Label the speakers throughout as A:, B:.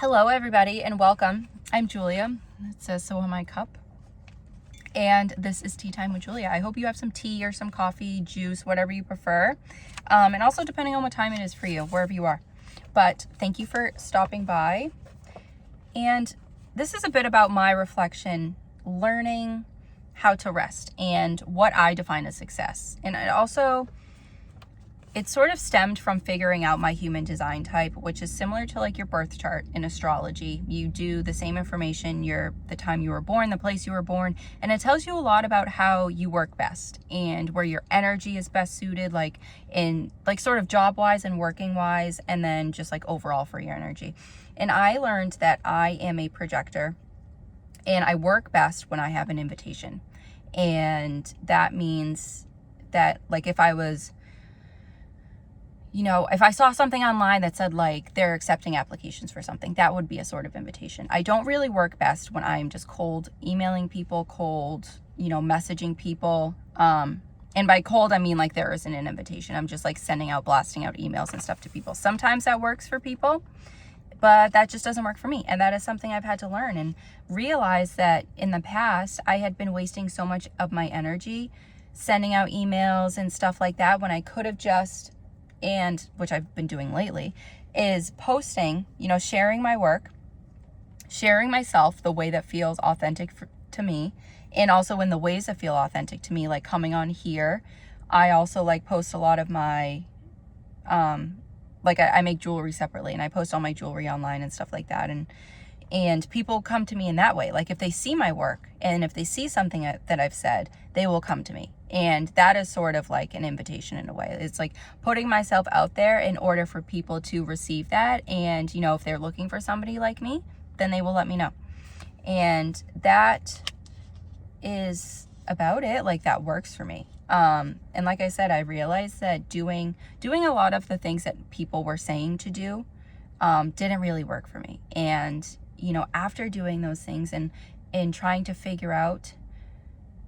A: Hello everybody and welcome. I'm Julia. It says so on my cup. And this is Tea Time with Julia. I hope you have some tea or some coffee, juice, whatever you prefer. And also depending on what time it is for you, wherever you are. But thank you for stopping by. And this is a bit about my reflection, learning how to rest and what I define as success. And it sort of stemmed from figuring out my human design type, which is similar to like your birth chart in astrology. You do the same information, the time you were born, the place you were born, and it tells you a lot about how you work best and where your energy is best suited, like in like sort of job wise and working wise, and then just like overall for your energy. And I learned that I am a projector and I work best when I have an invitation. And that means that like if I saw something online that said like they're accepting applications for something, that would be a sort of invitation. I don't really work best when I'm just cold emailing people, cold, messaging people. And by cold, I mean like there isn't an invitation. I'm just like blasting out emails and stuff to people. Sometimes that works for people, but that just doesn't work for me. And that is something I've had to learn and realize that in the past, I had been wasting so much of my energy sending out emails and stuff like that when I could have just, and which I've been doing lately, is posting, sharing my work, sharing myself the way that feels authentic to me, and also in the ways that feel authentic to me, like coming on here. I also like post a lot of my, I make jewelry separately and I post all my jewelry online and stuff like that. And people come to me in that way. Like if they see my work and if they see something that I've said, they will come to me. And that is sort of like an invitation in a way. It's like putting myself out there in order for people to receive that. And, if they're looking for somebody like me, then they will let me know. And that is about it. Like that works for me. And like I said, I realized that doing a lot of the things that people were saying to do didn't really work for me. And after doing those things and trying to figure out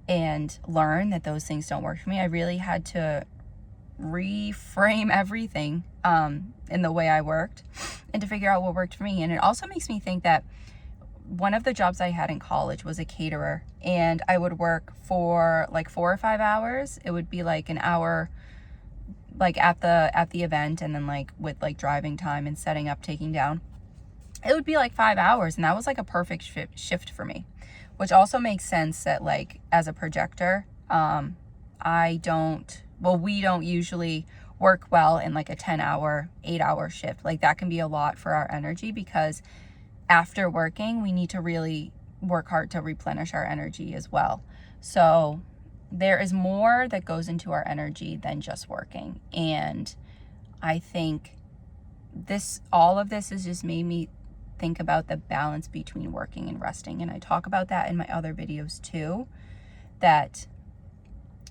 A: and learn that those things don't work for me, I really had to reframe everything in the way I worked and to figure out what worked for me. And it also makes me think that one of the jobs I had in college was a caterer, and I would work for like 4 or 5 hours. It would be like an hour like at the event, and then like with like driving time and setting up, taking down. It would be like 5 hours, and that was like a perfect shift for me, which also makes sense that like as a projector, we don't usually work well in like a 10-hour, 8-hour shift. Like that can be a lot for our energy because after working, we need to really work hard to replenish our energy as well. So there is more that goes into our energy than just working. And I think all of this has just made me think about the balance between working and resting. And I talk about that in my other videos too, that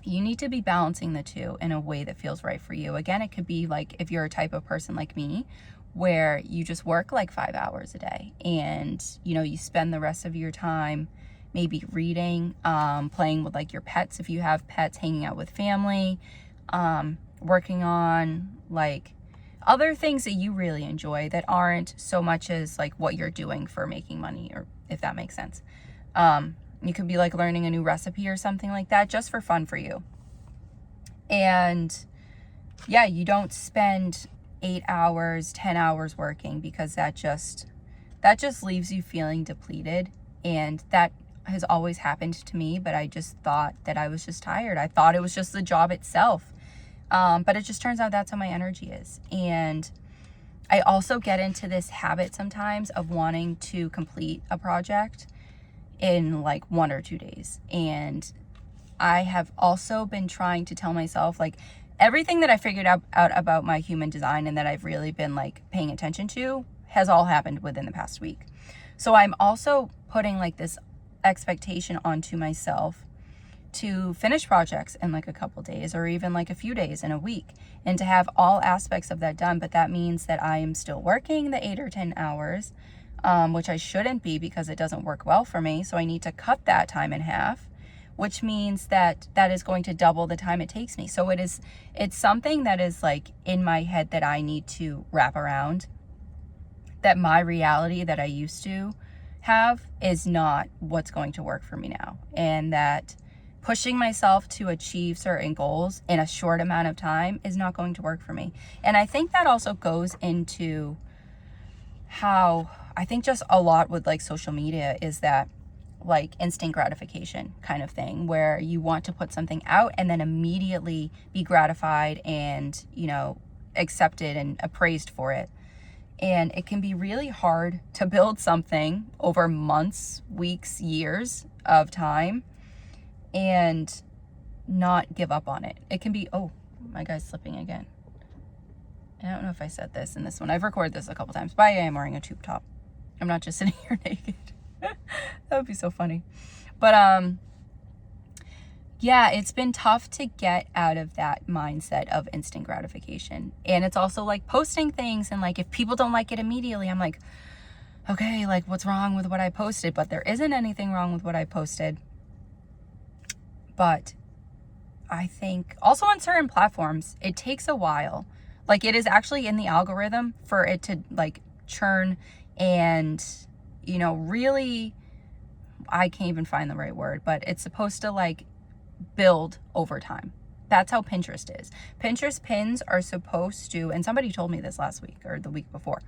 A: you need to be balancing the two in a way that feels right for you. Again, it could be like if you're a type of person like me, where you just work like 5 hours a day and, you spend the rest of your time maybe reading, playing with like your pets if you have pets, hanging out with family, working on like other things that you really enjoy that aren't so much as like what you're doing for making money, or if that makes sense. You could be like learning a new recipe or something like that just for fun for you. And yeah, you don't spend 8 hours, 10 hours working, because that just leaves you feeling depleted. And that has always happened to me, but I just thought that I was just tired. I thought it was just the job itself. But it just turns out that's how my energy is. And I also get into this habit sometimes of wanting to complete a project in like 1 or 2 days. And I have also been trying to tell myself like everything that I figured out about my human design and that I've really been like paying attention to has all happened within the past week. So I'm also putting like this expectation onto myself to finish projects in like a couple days, or even like a few days in a week, and to have all aspects of that done. But that means that I am still working the 8 or 10 hours, which I shouldn't be because it doesn't work well for me. So I need to cut that time in half, which means that is going to double the time it takes me. So it's something that is like in my head that I need to wrap around that my reality that I used to have is not what's going to work for me now. And that pushing myself to achieve certain goals in a short amount of time is not going to work for me. And I think that also goes into how I think just a lot with like social media is that like instant gratification kind of thing, where you want to put something out and then immediately be gratified and, you know, accepted and appraised for it. And it can be really hard to build something over months, weeks, years of time and not give up on it. It can be, oh, my guy's slipping again. I don't know if I said this in this one. I've recorded this a couple times, but I am wearing a tube top. I'm not just sitting here naked. That would be so funny. But yeah, it's been tough to get out of that mindset of instant gratification. And it's also like posting things, and like if people don't like it immediately, I'm like, okay, like what's wrong with what I posted? But there isn't anything wrong with what I posted. But I think also on certain platforms, it takes a while. Like it is actually in the algorithm for it to like churn and, you know, really, I can't even find the right word, but it's supposed to like build over time. That's how Pinterest is. Pinterest pins are supposed to, and somebody told me this last week or the week before,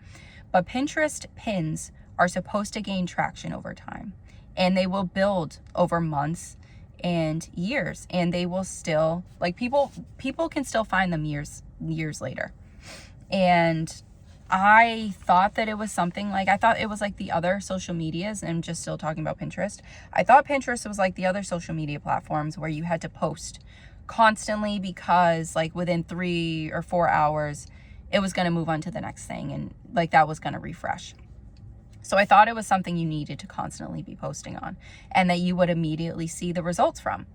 A: but Pinterest pins are supposed to gain traction over time, and they will build over months and years, and they will still like people can still find them years later. And I thought that it was something like, I thought it was like the other social medias, and I'm just still talking about Pinterest. I thought Pinterest was like the other social media platforms where you had to post constantly because like within 3 or 4 hours, it was going to move on to the next thing. And like that was going to refresh. So I thought it was something you needed to constantly be posting on and that you would immediately see the results from,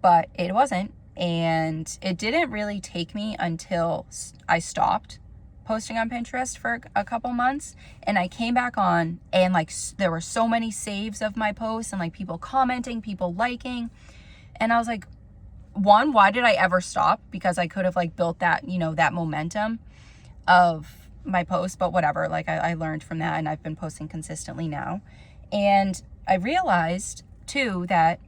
A: but it wasn't. And it didn't really take me until I stopped posting on Pinterest for a couple months, and I came back on, and like there were so many saves of my posts and like people commenting, people liking, and I was like, one, why did I ever stop? Because I could have like built that, you know, that momentum of my post, but whatever, like I learned from that, and I've been posting consistently now. And I realized too that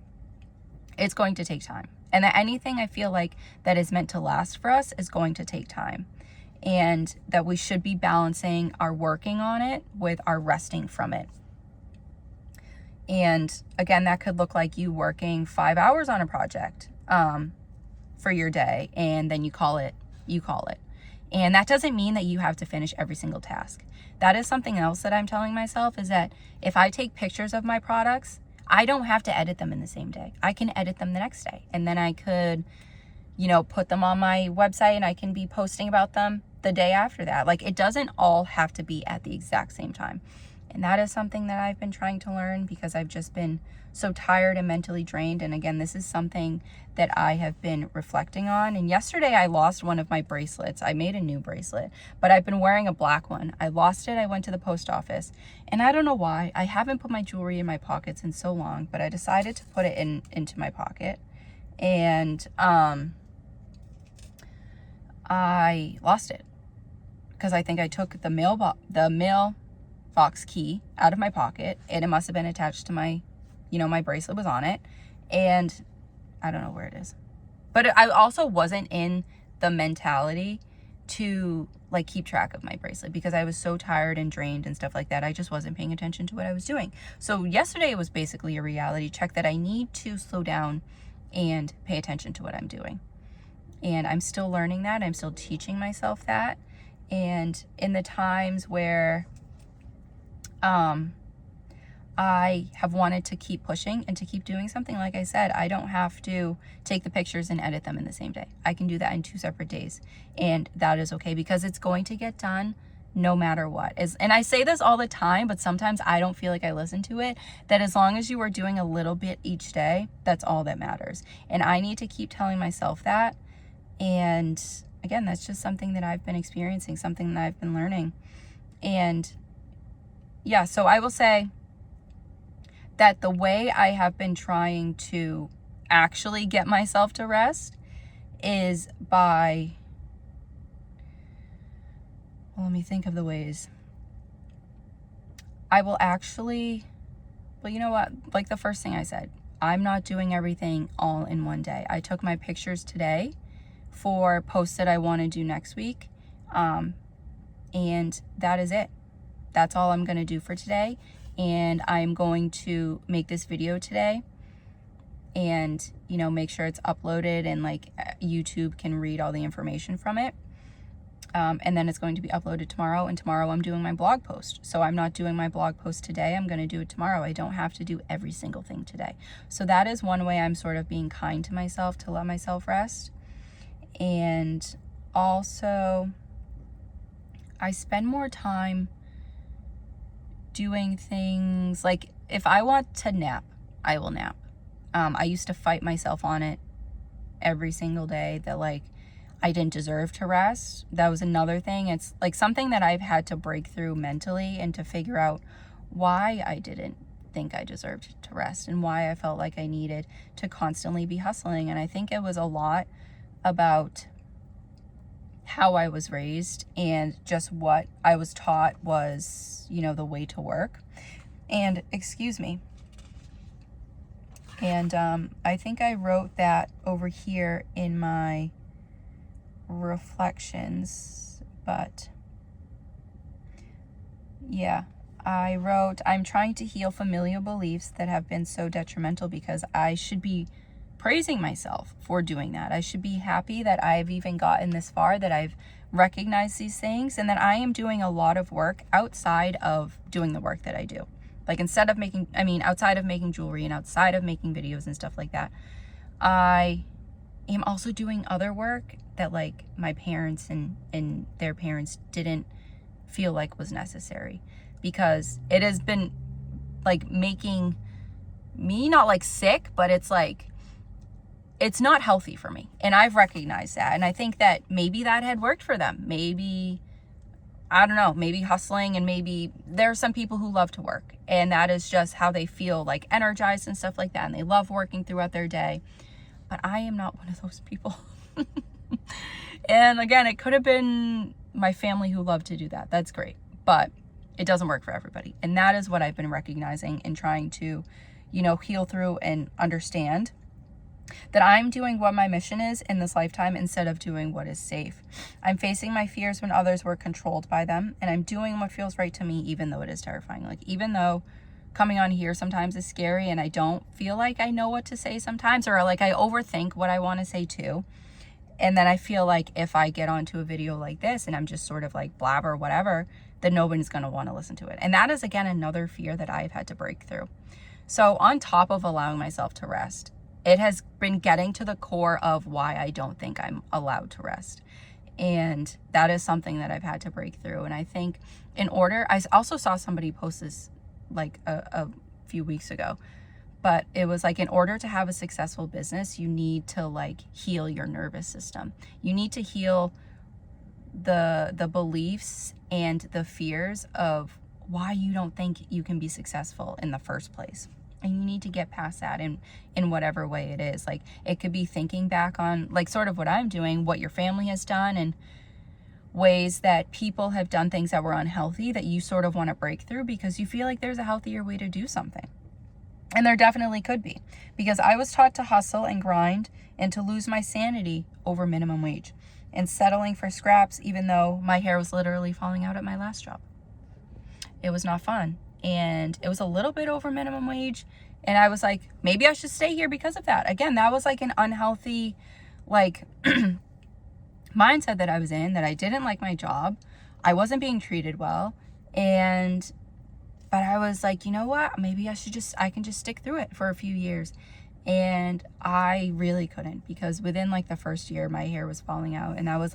A: it's going to take time, and that anything I feel like that is meant to last for us is going to take time. And that we should be balancing our working on it with our resting from it. And again, that could look like you working 5 hours on a project for your day, and then you call it. And that doesn't mean that you have to finish every single task. That is something else that I'm telling myself, is that if I take pictures of my products, I don't have to edit them in the same day. I can edit them the next day, and then I could, you know, put them on my website, and I can be posting about them the day after that. Like it doesn't all have to be at the exact same time. And that is something that I've been trying to learn because I've just been so tired and mentally drained. And again, this is something that I have been reflecting on. And yesterday I lost one of my bracelets. I made a new bracelet, but I've been wearing a black one. I lost it. I went to the post office, and I don't know why. I haven't put my jewelry in my pockets in so long, but I decided to put it into my pocket. And I lost it because I think I took the mailbox key out of my pocket, and it must have been attached to my, you know, my bracelet was on it, and I don't know where it is. But I also wasn't in the mentality to like keep track of my bracelet because I was so tired and drained and stuff like that. I just wasn't paying attention to what I was doing. So yesterday was basically a reality check that I need to slow down and pay attention to what I'm doing. And I'm still learning that. I'm still teaching myself that. And in the times where I have wanted to keep pushing and to keep doing something, like I said, I don't have to take the pictures and edit them in the same day. I can do that in 2 separate days. And that is okay because it's going to get done no matter what. And I say this all the time, but sometimes I don't feel like I listen to it, that as long as you are doing a little bit each day, that's all that matters. And I need to keep telling myself that. And again, that's just something that I've been experiencing, something that I've been learning. And yeah, so I will say that the way I have been trying to actually get myself to rest is by, well, let me think of the ways. I will actually, well, you know what? Like the first thing I said, I'm not doing everything all in one day. I took my pictures today for posts that I want to do next week. And that is it. That's all I'm going to do for today. And I'm going to make this video today and, you know, make sure it's uploaded and like YouTube can read all the information from it. And then it's going to be uploaded tomorrow, and tomorrow I'm doing my blog post. So I'm not doing my blog post today. I'm going to do it tomorrow. I don't have to do every single thing today. So that is one way I'm sort of being kind to myself, to let myself rest. And also, I spend more time doing things like if I want to nap, I will nap. I used to fight myself on it every single day that like I didn't deserve to rest. That was another thing. It's like something that I've had to break through mentally and to figure out why I didn't think I deserved to rest and why I felt like I needed to constantly be hustling. And I think it was a lot about how I was raised and just what I was taught was, you know, the way to work. And excuse me. And I think I wrote that over here in my reflections, but yeah, I wrote, I'm trying to heal familiar beliefs that have been so detrimental because I should be praising myself for doing that. I should be happy that I've even gotten this far, that I've recognized these things, and that I am doing a lot of work outside of doing the work that I do. Like outside of making jewelry and outside of making videos and stuff like that, I am also doing other work that like my parents and their parents didn't feel like was necessary, because it has been like making me not like sick, but it's like, it's not healthy for me. And I've recognized that. And I think that maybe that had worked for them. Maybe, I don't know, maybe hustling, and maybe there are some people who love to work and that is just how they feel like energized and stuff like that. And they love working throughout their day. But I am not one of those people. And again, it could have been my family who loved to do that. That's great. But it doesn't work for everybody. And that is what I've been recognizing and trying to, you know, heal through and understand. That I'm doing what my mission is in this lifetime instead of doing what is safe. I'm facing my fears when others were controlled by them, and I'm doing what feels right to me, even though it is terrifying. Like, even though coming on here sometimes is scary and I don't feel like I know what to say sometimes, or like I overthink what I want to say too. And then I feel like if I get onto a video like this and I'm just sort of like blabber, whatever, then nobody's going to want to listen to it. And that is, again, another fear that I've had to break through. So on top of allowing myself to rest, it has been getting to the core of why I don't think I'm allowed to rest. And that is something that I've had to break through. And I think I also saw somebody post this like a few weeks ago, but it was like, in order to have a successful business, you need to like heal your nervous system. You need to heal the beliefs and the fears of why you don't think you can be successful in the first place. And you need to get past that in whatever way it is. Like, it could be thinking back on like sort of what I'm doing, what your family has done, and ways that people have done things that were unhealthy that you sort of want to break through because you feel like there's a healthier way to do something. And there definitely could be, because I was taught to hustle and grind and to lose my sanity over minimum wage and settling for scraps, even though my hair was literally falling out at my last job. It was not fun. And it was a little bit over minimum wage. And I was like, maybe I should stay here because of that. Again, that was like an unhealthy, like, mindset that I was in, that I didn't like my job. I wasn't being treated well. But I was like, you know what? Maybe I can just stick through it for a few years. And I really couldn't, because within like the first year, my hair was falling out. And that was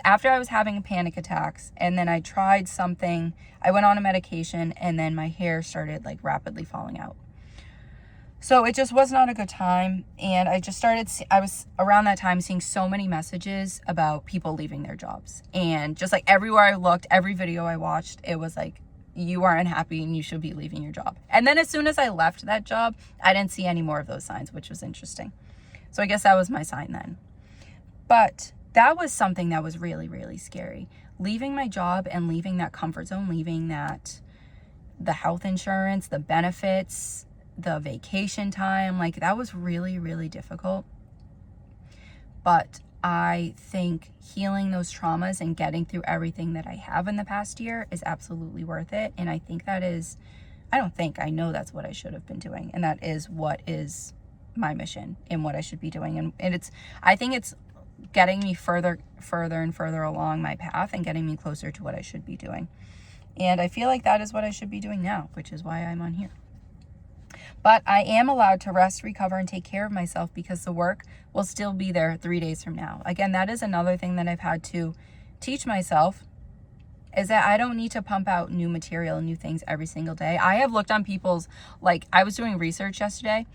A: after I was having panic attacks. And then I tried something, I went on a medication, and then my hair started like rapidly falling out. So it just was not a good time. And I was around that time seeing so many messages about people leaving their jobs. And just like everywhere I looked, every video I watched, it was like, you are unhappy and you should be leaving your job. And then as soon as I left that job, I didn't see any more of those signs, which was interesting. So I guess that was my sign then. But that was something that was really, really scary. Leaving my job and leaving that comfort zone, leaving that the health insurance, the benefits, the vacation time. Like, that was really, really difficult. But I think healing those traumas and getting through everything that I have in the past year is absolutely worth it. And I think that is, I know that's what I should have been doing. And that is what is my mission and what I should be doing. And I think it's getting me further and further along my path and getting me closer to what I should be doing. And I feel like that is what I should be doing now, which is why I'm on here. But I am allowed to rest, recover, and take care of myself because the work will still be there 3 days from now. Again, that is another thing that I've had to teach myself, is that I don't need to pump out new material, new things every single day. I have looked on people's, like, I was doing research yesterday,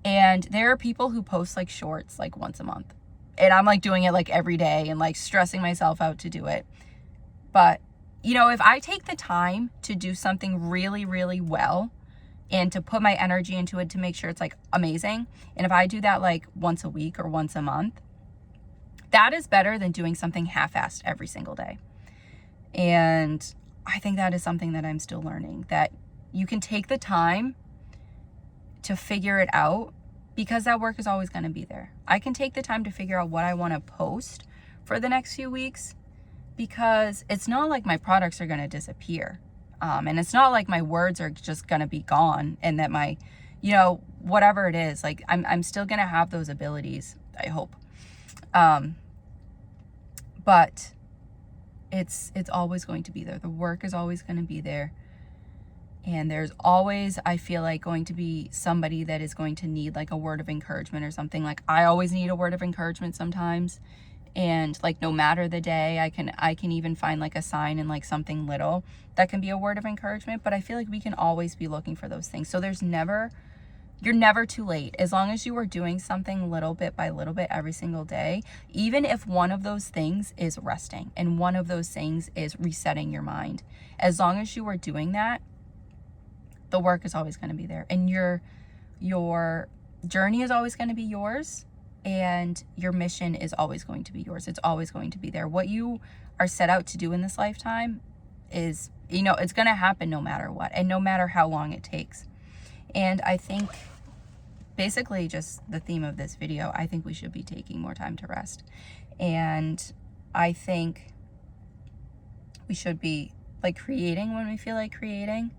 A: and there are people who post like shorts like once a month. And I'm like doing it like every day and like stressing myself out to do it. But, you know, if I take the time to do something really, really well, and to put my energy into it to make sure it's like amazing, and if I do that like once a week or once a month, that is better than doing something half-assed every single day. And I think that is something that I'm still learning, that you can take the time to figure it out, because that work is always going to be there. I can take the time to figure out what I want to post for the next few weeks, because it's not like my products are going to disappear. And it's not like my words are just going to be gone, and that my, you know, whatever it is, like I'm still going to have those abilities, I hope. But it's always going to be there. The work is always going to be there. And there's always, I feel like, going to be somebody that is going to need like a word of encouragement or something. Like, I always need a word of encouragement sometimes. And like, no matter the day, I can even find like a sign in like something little that can be a word of encouragement. But I feel like we can always be looking for those things. So you're never too late. As long as you are doing something little bit by little bit every single day, even if one of those things is resting and one of those things is resetting your mind, as long as you are doing that, the work is always going to be there, and your journey is always going to be yours, and your mission is always going to be yours. It's always going to be there. What you are set out to do in this lifetime is, you know, it's going to happen no matter what, and no matter how long it takes. And I think basically just the theme of this video, I think we should be taking more time to rest. And I think we should be like creating when we feel like creating.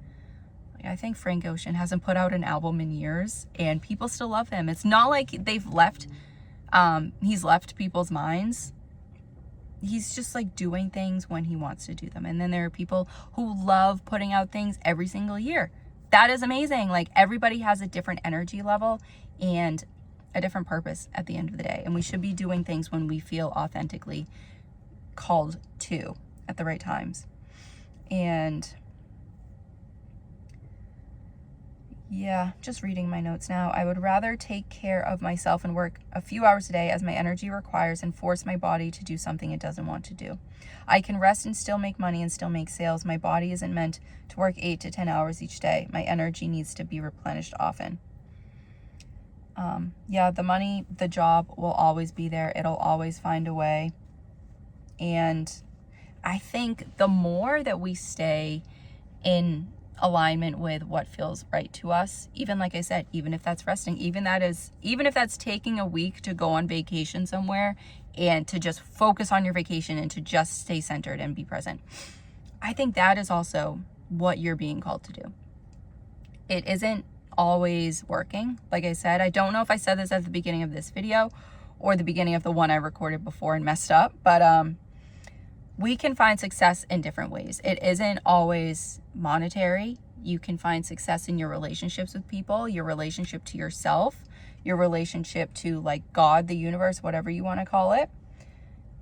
A: I think Frank Ocean hasn't put out an album in years, and people still love him. It's not like he's left people's minds. He's just like doing things when he wants to do them. And then there are people who love putting out things every single year. That is amazing. Like, everybody has a different energy level and a different purpose at the end of the day. And we should be doing things when we feel authentically called to at the right times. And yeah, just reading my notes now. I would rather take care of myself and work a few hours a day as my energy requires, and force my body to do something it doesn't want to do. I can rest and still make money and still make sales. My body isn't meant to work 8 to 10 hours each day. My energy needs to be replenished often. Yeah, the money, the job will always be there. It'll always find a way. And I think the more that we stay in alignment with what feels right to us, even like I said, even if that's resting, even if that's taking a week to go on vacation somewhere and to just focus on your vacation and to just stay centered and be present, I think that is also what you're being called to do. It isn't always working. Like I said, I don't know if I said this at the beginning of this video or the beginning of the one I recorded before and messed up, but we can find success in different ways. It isn't always monetary. You can find success in your relationships with people, your relationship to yourself, your relationship to like God, the universe, whatever you want to call it.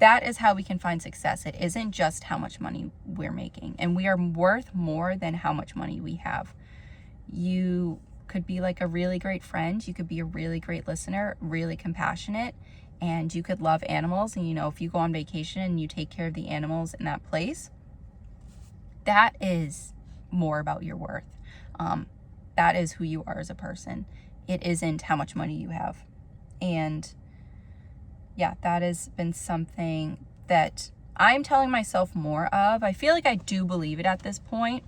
A: That is how we can find success. It isn't just how much money we're making. And we are worth more than how much money we have. You could be like a really great friend. You could be a really great listener, really compassionate, and you could love animals. And, you know, if you go on vacation and you take care of the animals in that place, that is more about your worth. That is who you are as a person. It isn't how much money you have. And yeah, that has been something that I'm telling myself more of. I feel like I do believe it at this point,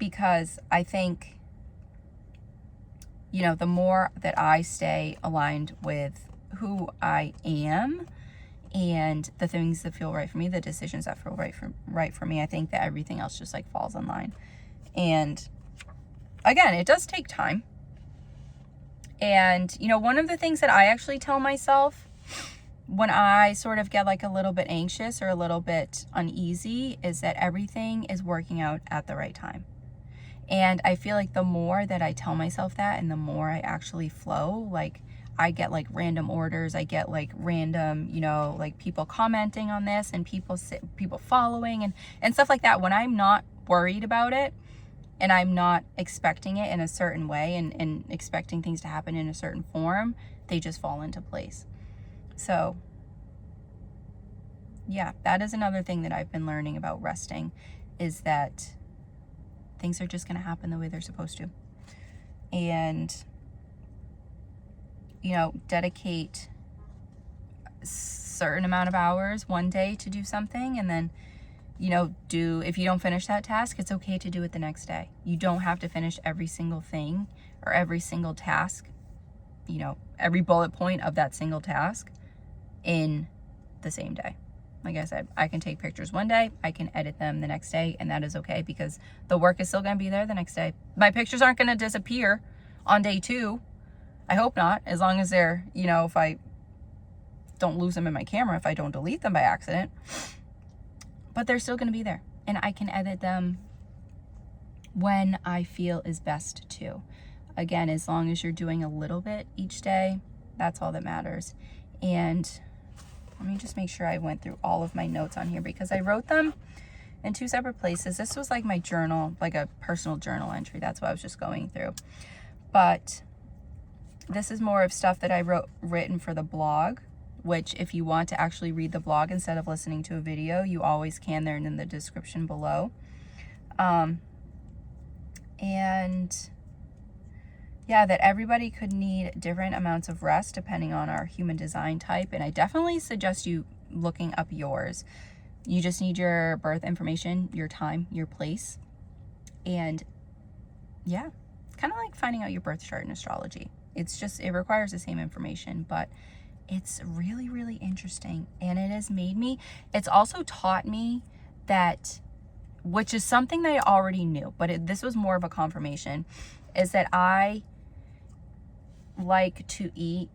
A: because I think, you know, the more that I stay aligned with who I am and the things that feel right for me, the decisions that feel right for me, I think that everything else just like falls in line. And again, it does take time. And, you know, one of the things that I actually tell myself when I sort of get like a little bit anxious or a little bit uneasy is that everything is working out at the right time. And I feel like the more that I tell myself that and the more I actually flow, like I get like random orders, I get like random, you know, like people commenting on this and people following and stuff like that. When I'm not worried about it and I'm not expecting it in a certain way and expecting things to happen in a certain form, they just fall into place. So yeah, that is another thing that I've been learning about resting, is that things are just going to happen the way they're supposed to. And, you know, dedicate a certain amount of hours one day to do something, and then, you know, if you don't finish that task, it's okay to do it the next day. You don't have to finish every single thing or every single task, you know, every bullet point of that single task in the same day. Like I said, I can take pictures one day, I can edit them the next day, and that is okay because the work is still going to be there the next day. My pictures aren't going to disappear on day 2. I hope not, as long as they're, you know, if I don't lose them in my camera, if I don't delete them by accident. But they're still going to be there, and I can edit them when I feel is best to. Again, as long as you're doing a little bit each day, that's all that matters. And let me just make sure I went through all of my notes on here because I wrote them in 2 separate places. This was like my journal, like a personal journal entry. That's what I was just going through. But this is more of stuff that I written for the blog, which if you want to actually read the blog instead of listening to a video, you always can. They're in the description below. And yeah, that everybody could need different amounts of rest depending on our human design type. And I definitely suggest you looking up yours. You just need your birth information, your time, your place. And yeah, it's kind of like finding out your birth chart in astrology. It requires the same information, but it's really, really interesting. And it's also taught me that, which is something that I already knew, but this was more of a confirmation, is that I like to eat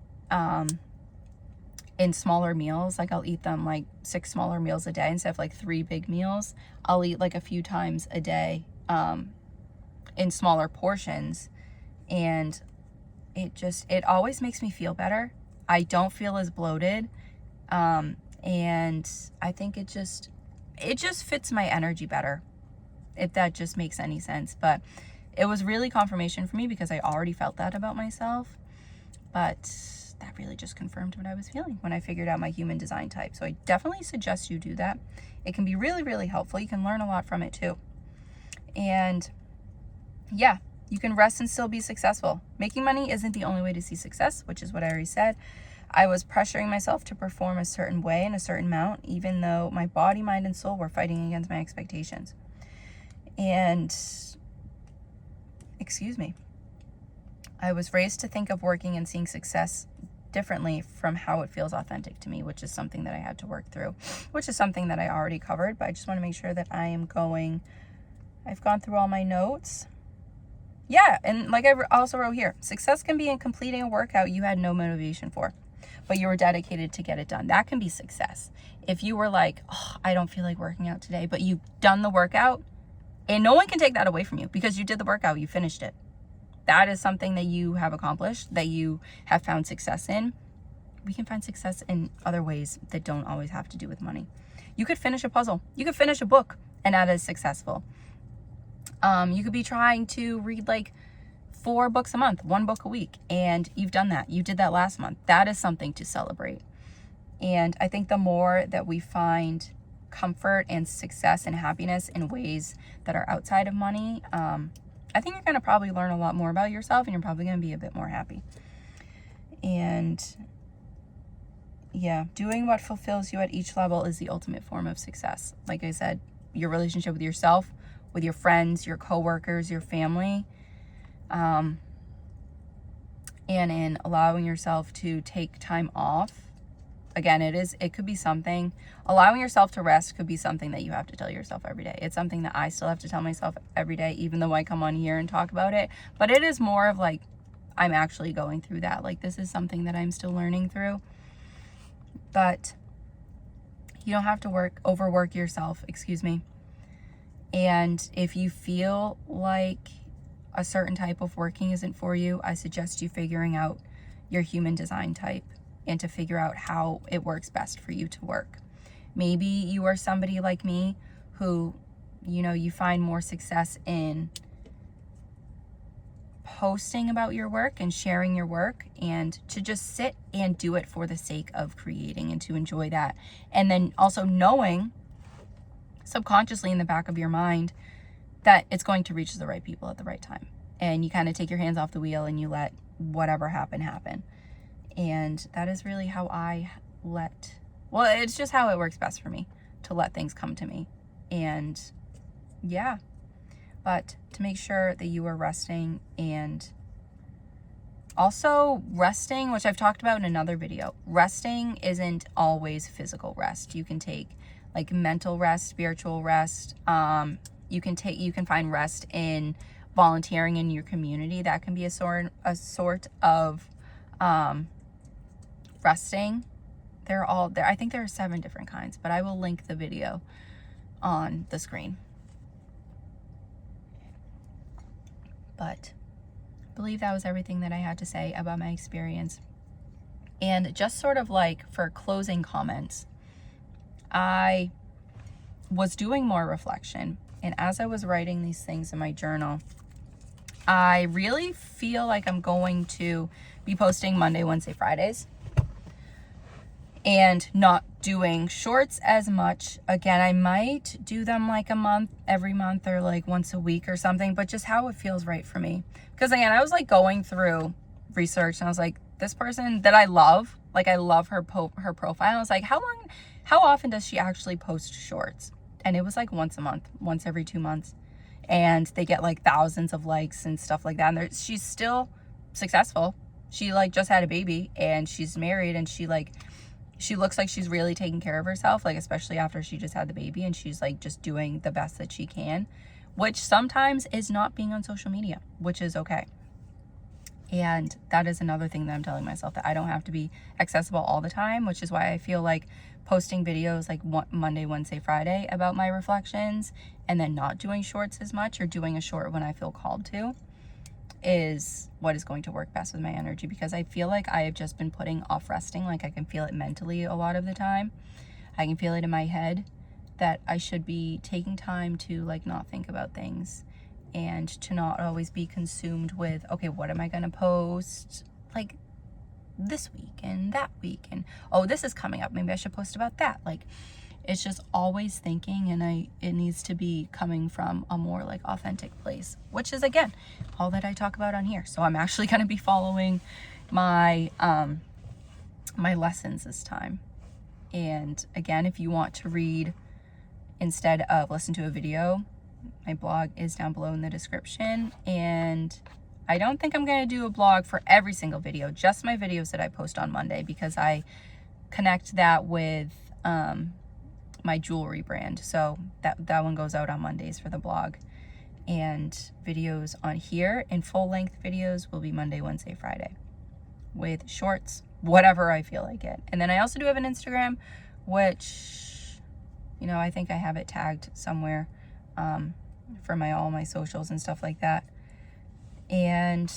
A: in smaller meals. Like I'll eat them like 6 smaller meals a day instead of like 3 big meals. I'll eat like a few times a day in smaller portions, and it always makes me feel better. I don't feel as bloated, and I think it just fits my energy better, if that just makes any sense. But it was really confirmation for me because I already felt that about myself, but that really just confirmed what I was feeling when I figured out my human design type. So I definitely suggest you do that. It can be really, really helpful. You can learn a lot from it too. And yeah, you can rest and still be successful. Making money isn't the only way to see success, which is what I already said. I was pressuring myself to perform a certain way in a certain amount, even though my body, mind, and soul were fighting against my expectations. And I was raised to think of working and seeing success differently from how it feels authentic to me, which is something that I had to work through, which is something that I already covered, but I just want to make sure that I've gone through all my notes. Yeah, and like I also wrote here, success can be in completing a workout you had no motivation for, but you were dedicated to get it done. That can be success. If you were like, oh, I don't feel like working out today, but you've done the workout, and no one can take that away from you because you did the workout, you finished it. That is something that you have accomplished, that you have found success in. We can find success in other ways that don't always have to do with money. You could finish a puzzle. You could finish a book, and that is successful. You could be trying to read like 4 books a month, 1 book a week, and you've done that. You did that last month. That is something to celebrate. And I think the more that we find comfort and success and happiness in ways that are outside of money, I think you're going to probably learn a lot more about yourself, and you're probably going to be a bit more happy. And yeah, doing what fulfills you at each level is the ultimate form of success. Like I said, your relationship with yourself, with your friends, your coworkers, your family, and in allowing yourself to take time off. Again, it could be something, allowing yourself to rest could be something that you have to tell yourself every day. It's something that I still have to tell myself every day, even though I come on here and talk about it. But it is more of like, I'm actually going through that. Like, this is something that I'm still learning through. But you don't have to overwork yourself, And if you feel like a certain type of working isn't for you, I suggest you figuring out your human design type and to figure out how it works best for you to work. Maybe you are somebody like me who, you find more success in posting about your work and sharing your work, and to just sit and do it for the sake of creating and to enjoy that. And then also knowing subconsciously in the back of your mind that it's going to reach the right people at the right time. And you kind of take your hands off the wheel and you let whatever happen. And that is really how it's just how it works best for me, to let things come to me. And yeah, but to make sure that you are resting, and also resting, which I've talked about in another video, resting isn't always physical rest. You can take like mental rest, spiritual rest. You can find rest in volunteering in your community. That can be a sort of resting. They're all there. I think there are 7 different kinds, but I will link the video on the screen. But I believe that was everything that I had to say about my experience. And just sort of like for closing comments, I was doing more reflection. And as I was writing these things in my journal, I really feel like I'm going to be posting Monday, Wednesday, Fridays, and not doing shorts as much. Again, I might do them like every month, or like once a week or something, but just how it feels right for me. Because again, I was like going through research and I was like, this person that I love, like I love her profile. I was like, how often does she actually post shorts? And it was like once a month, once every 2 months. And they get like thousands of likes and stuff like that. And she's still successful. She like just had a baby and she's married, and she looks like she's really taking care of herself, like especially after she just had the baby, and she's like just doing the best that she can, which sometimes is not being on social media, which is okay. And that is another thing that I'm telling myself, that I don't have to be accessible all the time, which is why I feel like posting videos like Monday, Wednesday, Friday about my reflections, and then not doing shorts as much, or doing a short when I feel called to, is what is going to work best with my energy. Because I feel like I have just been putting off resting. Like I can feel it mentally a lot of the time. I can feel it in my head that I should be taking time to like not think about things, and to not always be consumed with, okay, what am I going to post like this week and that week, and oh, this is coming up, maybe I should post about that. Like, it's just always thinking, and it needs to be coming from a more like authentic place, which is again all that I talk about on here. So I'm actually going to be following my my lessons this time. And again, if you want to read instead of listen to a video, my blog is down below in the description. And I don't think I'm going to do a blog for every single video, just my videos that I post on Monday, because I connect that with my jewelry brand. So that one goes out on Mondays for the blog. And videos on here in full-length videos will be Monday, Wednesday, Friday, with shorts, whatever I feel like it. And then I also do have an Instagram, which, I think I have it tagged somewhere for all my socials and stuff like that. And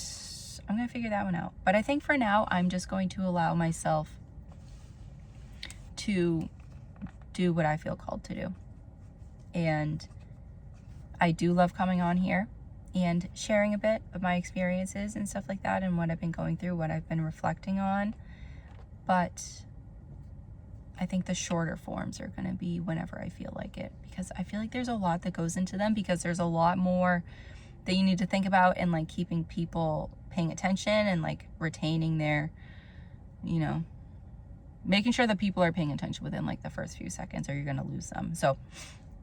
A: I'm going to figure that one out. But I think for now, I'm just going to allow myself to do what I feel called to do. And I do love coming on here and sharing a bit of my experiences and stuff like that, and what I've been going through, what I've been reflecting on. But I think the shorter forms are going to be whenever I feel like it, because I feel like there's a lot that goes into them, because there's a lot more that you need to think about, and like keeping people paying attention, and like retaining their, making sure that people are paying attention within like the first few seconds, or you're going to lose them. So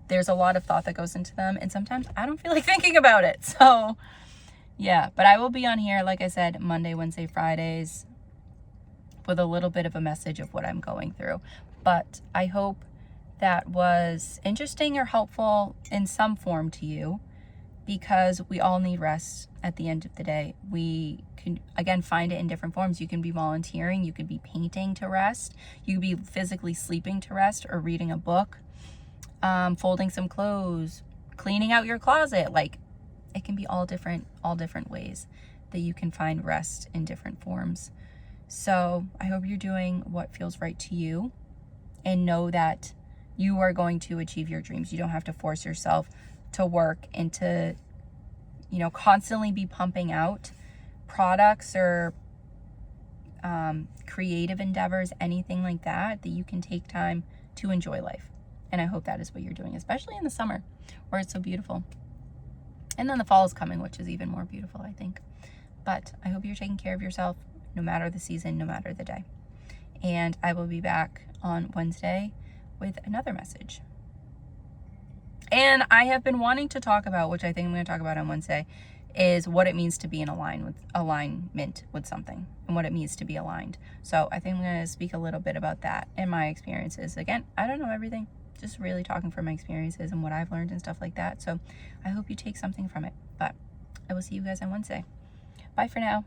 A: there's a lot of thought that goes into them, and sometimes I don't feel like thinking about it. So yeah, but I will be on here, like I said, Monday, Wednesday, Fridays, with a little bit of a message of what I'm going through. But I hope that was interesting or helpful in some form to you, because we all need rest at the end of the day. We can, again, find it in different forms. You can be volunteering, you could be painting to rest, you could be physically sleeping to rest, or reading a book, folding some clothes, cleaning out your closet. Like, it can be all different ways that you can find rest in different forms. So I hope you're doing what feels right to you, and know that you are going to achieve your dreams. You don't have to force yourself to work and to, constantly be pumping out products or creative endeavors, anything like that you can take time to enjoy life. And I hope that is what you're doing, especially in the summer where it's so beautiful. And then the fall is coming, which is even more beautiful, I think. But I hope you're taking care of yourself, no matter the season, no matter the day. And I will be back on Wednesday with another message. And I have been wanting to talk about, which I think I'm going to talk about on Wednesday, is what it means to be in alignment with something, and what it means to be aligned. So I think I'm going to speak a little bit about that and my experiences. Again, I don't know everything, just really talking from my experiences and what I've learned and stuff like that. So I hope you take something from it. But I will see you guys on Wednesday. Bye for now.